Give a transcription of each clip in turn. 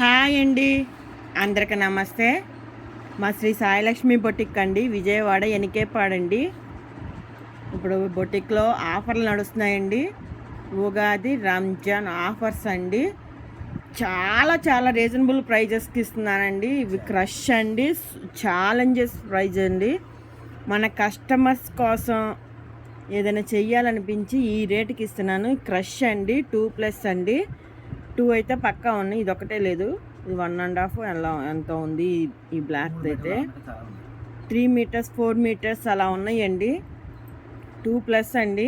Hi అండి, అందరికీ నమస్తే. మా శ్రీ సాయిలక్ష్మి బొటిక్ అండి, విజయవాడ ఎనికేపాడండి. ఇప్పుడు బొటిక్లో ఆఫర్లు నడుస్తున్నాయండి. ఉగాది రంజాన్ ఆఫర్స్ అండి. చాలా చాలా రీజనబుల్ ప్రైజెస్కి ఇస్తున్నానండి. ఇవి క్రష్ అండి, ఛాలెంజెస్ ప్రైజ్ అండి. మన కస్టమర్స్ కోసం ఏదైనా చెయ్యాలనిపించి ఈ రేటుకి ఇస్తున్నాను. క్రష్ అండి, 2+ అండి. 2 అయితే పక్కా ఉన్నాయి, ఇది ఒకటే లేదు. ఇది 1.5 ఎలా ఎంత ఉంది ఈ బ్లాక్ అయితే. 3 మీటర్స్ 4 మీటర్స్ అలా ఉన్నాయండి. 2+ అండి.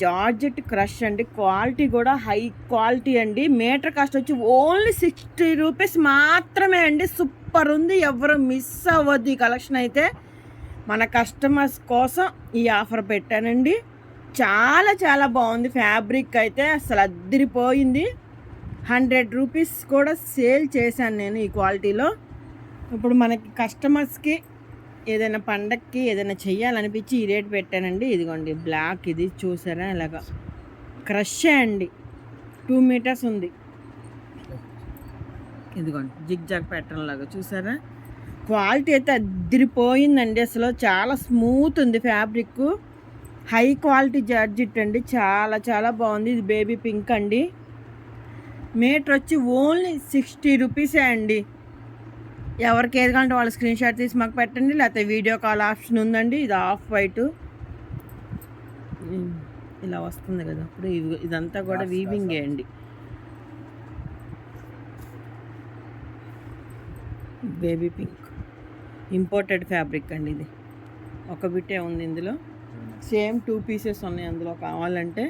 జార్జెట్ క్రష్ అండి, క్వాలిటీ కూడా హై క్వాలిటీ అండి. మీటర్ కాస్ట్ వచ్చి ఓన్లీ 60 రూపీస్ మాత్రమే అండి. సూపర్ ఉంది, ఎవరు మిస్ అవ్వద్దు. ఈ కలెక్షన్ అయితే మన కస్టమర్స్ కోసం ఈ ఆఫర్ పెట్టానండి. చాలా చాలా బాగుంది. ఫ్యాబ్రిక్ అయితే అసలు అద్దరిపోయింది. 100 రూపీస్ కూడా సేల్ చేశాను నేను ఈ క్వాలిటీలో. ఇప్పుడు మనకి కస్టమర్స్కి ఏదైనా పండగకి ఏదైనా చెయ్యాలనిపించి ఈ రేట్ పెట్టానండి. ఇదిగోండి బ్లాక్, ఇది చూసారా ఇలాగా క్రష్ అండి. 2 మీటర్స్ ఉంది. ఇదిగోండి జిగ్జాగ్ ప్యాటర్న్ లాగా చూసారా. క్వాలిటీ అయితే అద్దరిపోయిందండి. అసలు చాలా స్మూత్ ఉంది ఫ్యాబ్రిక్. హై క్వాలిటీ జార్జెట్ అండి, చాలా చాలా బాగుంది. ఇది బేబీ పింక్ అండి. మీటర్ వచ్చి ఓన్లీ 60 రూపీసే అండి. ఎవరికి ఏది కావాలంటే వాళ్ళ స్క్రీన్ షాట్ తీసి మాకు పెట్టండి, లేకపోతే వీడియో కాల్ ఆప్షన్ ఉందండి. ఇది ఆఫ్ వైట్ ఇలా వస్తుంది కదా. అప్పుడు ఇదంతా కూడా వీవింగే అండి. బేబీ పింక్ ఇంపోర్టెడ్ ఫ్యాబ్రిక్ అండి. ఇది ఒక బిట్టే ఉంది ఇందులో. సేమ్ 2 పీసెస్ ఉన్నాయి అందులో. కావాలంటే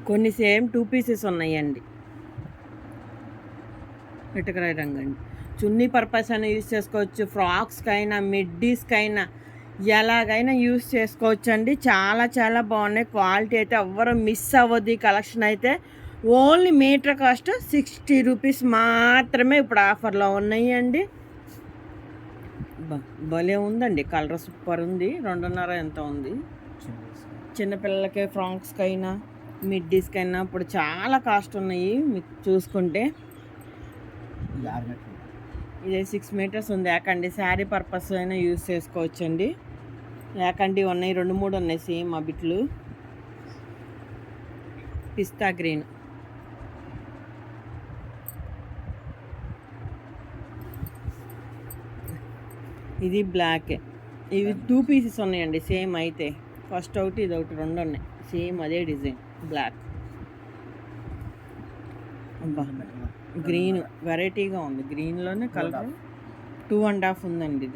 కొన్ని సేమ్ 2 పీసెస్ ఉన్నాయండి. ఇటుకరాయి రంగు అండి. చున్నీ పర్పస్ అయినా యూజ్ చేసుకోవచ్చు, ఫ్రాక్స్కైనా మిడ్డీస్కైనా ఎలాగైనా యూజ్ చేసుకోవచ్చు అండి. చాలా చాలా బాగున్నాయి. క్వాలిటీ అయితే ఎవ్వరూ మిస్ అవ్వద్దు. ఈ కలెక్షన్ అయితే ఓన్లీ మీటర్ కాస్ట్ 60 రూపీస్ మాత్రమే ఇప్పుడు ఆఫర్లో ఉన్నాయండి. భలే ఉందండి, కలర్ సూపర్ ఉంది. 2.5 ఎంత ఉంది. చిన్నపిల్లలకి ఫ్రాక్స్కైనా మిడ్డీస్కైనా ఇప్పుడు చాలా కాస్ట్ ఉన్నాయి. మీకు చూసుకుంటే ఇదే 6 మీటర్స్ ఉంది. యాకండి శారీ పర్పస్ అయినా యూజ్ చేసుకోవచ్చండి. యాకండి ఉన్నాయి, 2-3 ఉన్నాయి సేమ్ ఆ బిట్లు. పిస్తా గ్రీన్, ఇది బ్లాక్. ఇవి 2 పీసెస్ ఉన్నాయండి సేమ్. అయితే ఫస్ట్ ఒకటి ఇది ఒకటి, 2 ఉన్నాయి సేమ్ అదే డిజైన్. బ్లాక్, గ్రీన్ వెరైటీగా ఉంది. గ్రీన్లోనే కలర్ 2.5 ఉందండి.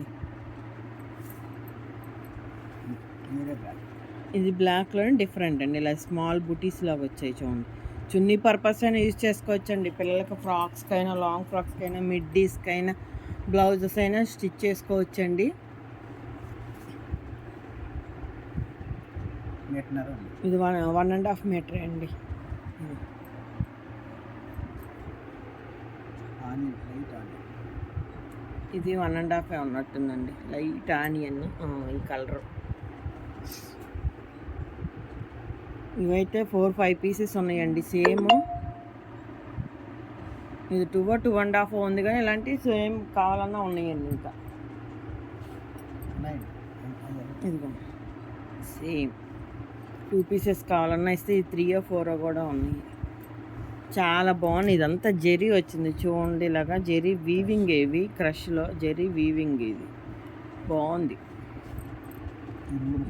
ఇది బ్లాక్లోనే డిఫరెంట్ అండి. ఇలా స్మాల్ బుటీస్ లాగా వచ్చాయి చూడండి. చున్నీ పర్పస్ అయినా యూజ్ చేసుకోవచ్చండి. పిల్లలకి ఫ్రాక్స్కైనా, లాంగ్ ఫ్రాక్స్కైనా, మిడ్డీస్కైనా, బ్లౌజెస్ అయినా స్టిచ్ చేసుకోవచ్చండి. ఇది 1.5 మీటర్ అండి. ఇది 1.5 ఉన్నట్టుందండి. లైట్ ఆనియన్ ఈ కలర్. ఇవైతే 4-5 పీసెస్ ఉన్నాయండి సేమ్. ఇది 2.5 ఉంది, కానీ ఇలాంటివి సేమ్ కావాలన్నా ఉన్నాయండి. ఇంకా ఇదిగో సేమ్ 2 పీసెస్ కావాలన్నా ఇస్తే ఇది 3-4 కూడా ఉన్నాయి. చాలా బాగుంది. ఇదంతా జెరీ వచ్చింది చూడండి. ఇలాగా జెరీ వీవింగ్. ఇవి క్రష్లో జెరీ వీవింగ్. ఇది బాగుంది.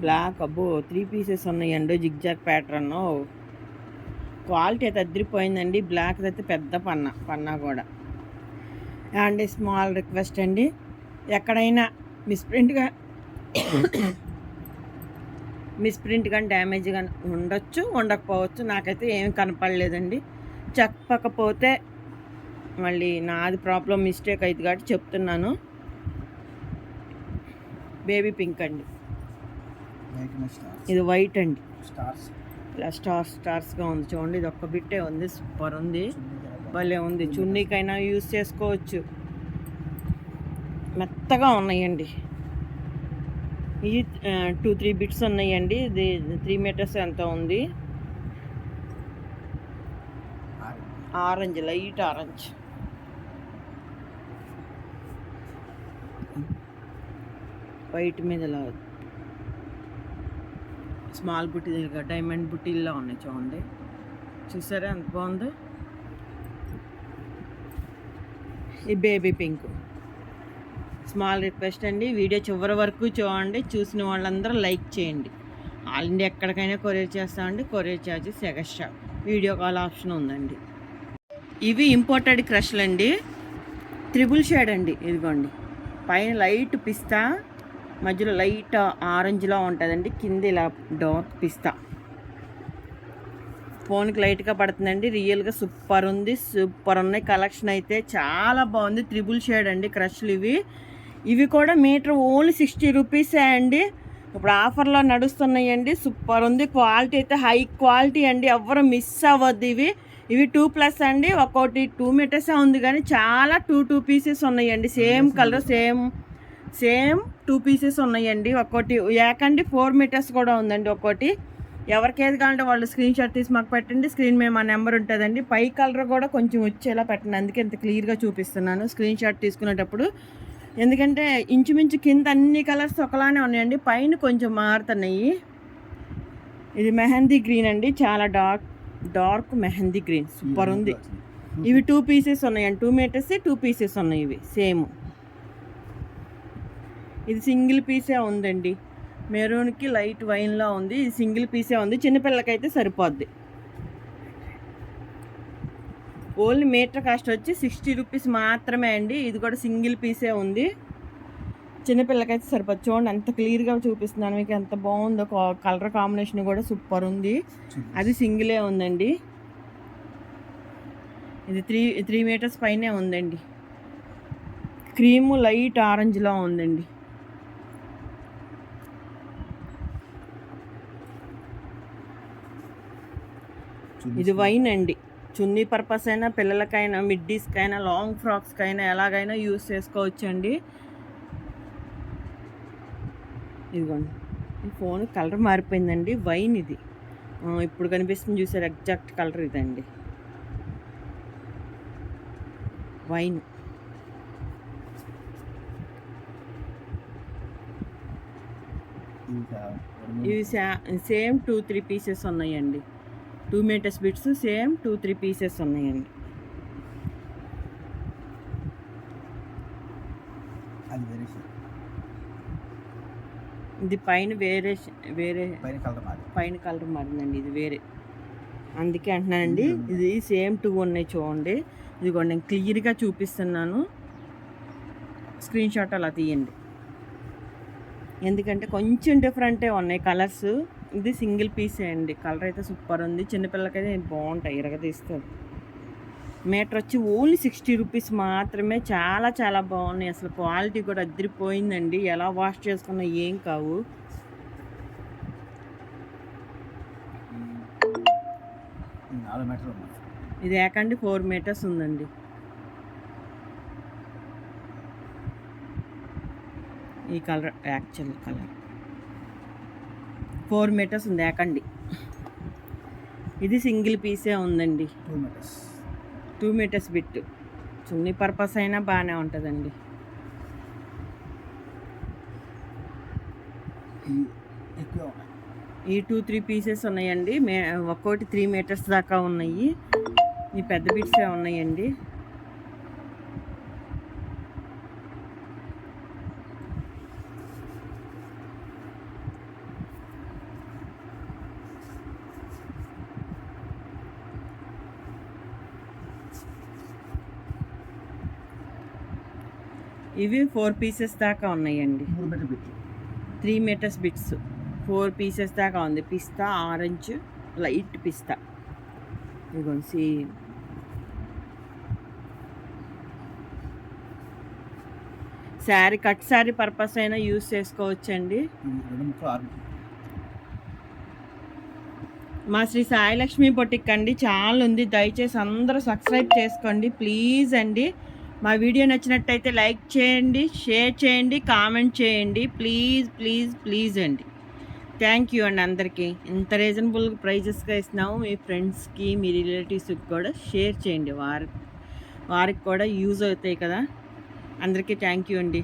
బ్లాక్, అబ్బో 3 పీసెస్ ఉన్నాయండి. Zigzag pattern. క్వాలిటీ అయితే అద్దరిపోయిందండి. బ్లాక్ అయితే పెద్ద పన్నా కూడా అండి. స్మాల్ రిక్వెస్ట్ అండి, ఎక్కడైనా మిస్ప్రింట్ కానీ డ్యామేజ్ కానీ ఉండొచ్చు, ఉండకపోవచ్చు. నాకైతే ఏమి కనపడలేదండి. చెప్పకపోతే మళ్ళీ నాది ప్రాబ్లం, మిస్టేక్ అయితే కాబట్టి చెప్తున్నాను. బేబీ పింక్ అండి. ఇది వైట్ అండి. ఇలా స్టార్స్గా ఉంది చూడండి. ఇది ఒక్క బిట్టే ఉంది, సూపర్ ఉంది, భలే ఉంది. చున్నీకైనా యూజ్ చేసుకోవచ్చు. మెత్తగా ఉన్నాయండి. ఇది 2-3 బిట్స్ ఉన్నాయండి. ఇది 3 మీటర్స్ ఎంత ఉంది. Orange, light orange. వైట్ మీద స్మాల్ బుట్టి, డైమండ్ బుట్టీల్లో ఉన్నాయి చూడండి. చూసారా ఎంత బాగుందో. ఈ బేబీ పింక్. స్మాల్ రిక్వెస్ట్ అండి, వీడియో చివరి వరకు చూడండి. చూసిన వాళ్ళందరూ లైక్ చేయండి. ఆల్ ఇండియా ఎక్కడికైనా కొరియర్ చేస్తామండి. Courier charges extra. Video call option ఉందండి. ఇవి ఇంపోర్టెడ్ క్రష్లు అండి. త్రిబుల్ షేడ్ అండి. ఇదిగోండి, పైన లైట్ పిస్తా, మధ్యలో లైట్ ఆరెంజ్లా ఉంటుందండి, కింద ఇలా డార్క్ పిస్తా. ఫోన్కి లైట్గా పడుతుందండి. రియల్గా సూపర్ ఉంది. సూపర్ ఉన్నాయి. కలెక్షన్ అయితే చాలా బాగుంది. త్రిబుల్ షేడ్ అండి క్రష్లు ఇవి. ఇవి కూడా మీటర్ ఓన్లీ 60 రూపీసే అండి. ఇప్పుడు ఆఫర్లో నడుస్తున్నాయండి. సూపర్ ఉంది. క్వాలిటీ అయితే హై క్వాలిటీ అండి. ఎవరు మిస్ అవ్వద్దు. ఇవి 2+ అండి. ఒక్కోటి 2 మీటర్సే ఉంది, కానీ చాలా 2 పీసెస్ ఉన్నాయండి. సేమ్ కలర్, సేమ్ 2 పీసెస్ ఉన్నాయండి. ఒక్కోటి ఏకండి 4 మీటర్స్ కూడా ఉందండి. ఒక్కోటి ఎవరికి ఏది కావాలంటే వాళ్ళు స్క్రీన్ షాట్ తీసి మాకు పెట్టండి. స్క్రీన్ మీద మా నెంబర్ ఉంటుందండి. పై కలర్ కూడా కొంచెం వచ్చేలా పెట్టండి, అందుకే ఇంత క్లియర్గా చూపిస్తున్నాను స్క్రీన్ షాట్ తీసుకునేటప్పుడు. ఎందుకంటే ఇంచుమించు కింద అన్ని కలర్స్ ఒకలానే ఉన్నాయండి, పైన కొంచెం మారుతున్నాయి. ఇది మెహందీ గ్రీన్ అండి, చాలా డార్క్ మెహందీ గ్రీన్. సూపర్ ఉంది. ఇవి 2 పీసెస్ ఉన్నాయండి. 2 మీటర్స్ 2 పీసెస్ ఉన్నాయి. ఇవి సేమ్. ఇది సింగిల్ పీసే ఉందండి. మెరూన్కి లైట్ వైన్లా ఉంది. ఇది సింగిల్ పీసే ఉంది. చిన్నపిల్లకైతే సరిపోద్ది. ఓన్లీ మీటర్ కాస్ట్ వచ్చి 60 రూపీస్ మాత్రమే అండి. ఇది కూడా సింగిల్ పీసే ఉంది. చిన్నపిల్లకైతే సరిపోద్ది. చూడండి ఎంత క్లియర్గా చూపిస్తున్నాను మీకు, ఎంత బాగుందో. కలర్ కాంబినేషన్ కూడా సూపర్ ఉంది. అది సింగిలే ఉందండి. ఇది 3 మీటర్స్ పైనే ఉందండి. క్రీము లైట్ ఆరెంజ్లా ఉందండి. ఇది వైన్ అండి. చున్నీ పర్పస్ అయినా, పిల్లలకైనా, మిడ్డీస్కైనా, లాంగ్ ఫ్రాక్స్కైనా ఎలాగైనా యూస్ చేసుకోవచ్చండి. ఇదిగోండి, ఈ ఫోన్ కలర్ మారిపోయిందండి. వైన్ ఇది ఇప్పుడు కనిపిస్తుంది చూసారు, ఎగ్జాక్ట్ కలర్ ఇదండి. వైన్. ఇవి సేమ్ 2-3 పీసెస్ ఉన్నాయండి. 2 మీటర్స్ బిట్స్ సేమ్ 2-3 పీసెస్ ఉన్నాయండి. ఇది పైన వేరే పైన కలర్ మారిందండి. ఇది వేరే, అందుకే అంటున్నానండి. ఇది సేమ్ 2 ఉన్నాయి చూడండి. ఇదిగోండి నేను క్లియర్గా చూపిస్తున్నాను. స్క్రీన్ షాట్ అలా తీయండి, ఎందుకంటే కొంచెం డిఫరెంటే ఉన్నాయి కలర్స్. ఇది సింగిల్ పీసే అండి. కలర్ అయితే సూపర్ ఉంది. చిన్నపిల్లలకైతే బాగుంటాయి, ఇరగదీస్తారు. మీటర్ వచ్చి ఓన్లీ 60 రూపీస్ మాత్రమే. చాలా చాలా బాగున్నాయి. అసలు క్వాలిటీ కూడా అదిరిపోయిందండి. ఎలా వాష్ చేసుకున్నా ఏం కావు. ఇది ఏకండి 4 మీటర్స్ ఉందండి. ఈ కలర్ యాక్చువల్ కలర్ 4 మీటర్స్ ఉంది ఏకండి. ఇది సింగిల్ పీసే ఉందండి. 2 మీటర్స్ బిట్. చున్నీ పర్పస్ అయినా బాగానే ఉంటుందండి. ఈ 2-3 పీసెస్ ఉన్నాయండి. ఒక్కోటి 3 మీటర్స్ దాకా ఉన్నాయి. ఈ పెద్ద బిట్సే ఉన్నాయండి. ఇవి 4 పీసెస్ దాకా ఉన్నాయండి. 3 మీటర్స్ బిట్స్ 4 పీసెస్ దాకా ఉంది. పిస్తా, ఆరెంజ్, లైట్ పిస్తా. ఇదిగోండి same. Sari, cut sari purpose అయినా యూస్ చేసుకోవచ్చండి. మా శ్రీ సాయిలక్ష్మి బొటిక్ అండి, ఛానల్ ఉంది. దయచేసి అందరూ సబ్స్క్రైబ్ చేసుకోండి ప్లీజ్ అండి. మా వీడియో నచ్చినట్టయితే లైక్ చేయండి, షేర్ చేయండి, కామెంట్ చేయండి ప్లీజ్ ప్లీజ్ ప్లీజ్ అండి. థ్యాంక్ యూ అండి అందరికీ. ఇంత రీజనబుల్ ప్రైజెస్‌గా ఇస్తున్నాము. మీ ఫ్రెండ్స్‌కి, మీ రిలేటివ్స్‌కి కూడా షేర్ చేయండి. వారికి కూడా యూజ్ అవుతాయి కదా! అందరికీ థ్యాంక్ యూ అండి.